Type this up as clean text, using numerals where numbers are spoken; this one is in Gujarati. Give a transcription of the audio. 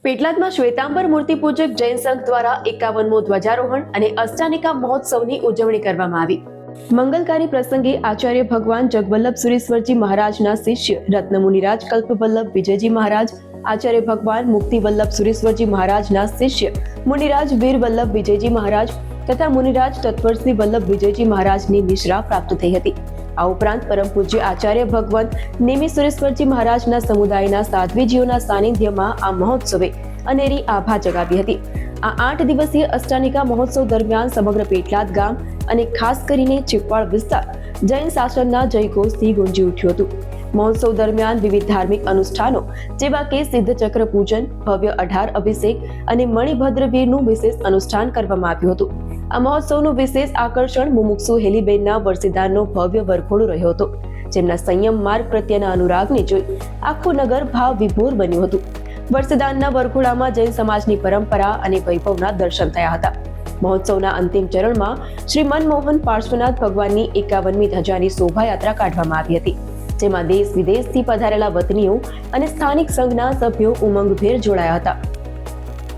પેટલાદમાં શ્વેતાંબર મૂર્તિ પૂજક જૈન સંઘ દ્વારા 51મો ધ્વજારોહણ અને અષ્ટાનિકા મહોત્સવની ઉજવણી કરવામાં આવી. મંગલકારી પ્રસંગે આચાર્ય ભગવાન જગવલ્લભ સુરીશ્વરજી મહારાજના શિષ્ય રત્નમુનિરાજ કલ્પવલ્લભ વિજયજી મહારાજ, આચાર્ય ભગવાન મુક્તિવલ્લભ સુરીશ્વરજી મહારાજના શિષ્ય મુનિરાજ વીરવલ્લભ વિજયજી મહારાજ તથા મુનિરાજ તત્પરસિંહ વલ્લભ વિજયજી મહારાજની નિશ્રા પ્રાપ્ત થઈ હતી. આ ઉપરાંત પરમ પૂજ્ય આચાર્ય ભગવંત નેમિ સુરેશ્વરજી મહારાજના સમુદાયના સાધ્વીજીઓના સાનિધ્યમાં આ મહોત્સવે અનેરી આભા જગાવી હતી. આ 8 દિવસીય અષ્ટાનિકા મહોત્સવ દરમિયાન સમગ્ર પેટલાદ ગામ અને ખાસ કરીને ચીપવાડ વિસ્તાર જૈન શાસનના જયઘોષથી ગુંજી ઉઠ્યું હતું. મહોત્સવ દરમિયાન વિવિધ ધાર્મિક અનુષ્ઠાનો જેવા કે સિદ્ધચક્ર પૂજન, ભવ્ય 18 અભિષેક અને મણિભદ્રવીરનું વિશેષ અનુષ્ઠાન કરવામાં આવ્યું હતું. આ મહોત્સવનું વિશેષ આકર્ષણ મુમુક્ષુ હેલીબેનના વરસીદાનનો ભવ્ય વરઘોડો રહ્યો હતો, જેમના સંયમ માર્ગ પ્રત્યેના અનુરાગને જોઈ આખું નગર ભાવ વિભોર બન્યું હતું. વરસીદાનના વરઘોડામાં જૈન સમાજની પરંપરા અને વૈભવના દર્શન થયા હતા. મહોત્સવના અંતિમ ચરણમાં શ્રી મનમોહન પાર્શ્વનાથ ભગવાનની 51મી ધજાની શોભાયાત્રા કાઢવામાં આવી હતી, જેમાં દેશ વિદેશથી પધારેલા વતનીઓ અને સ્થાનિક સંઘના સભ્યો ઉમંગભેર જોડાયા હતા.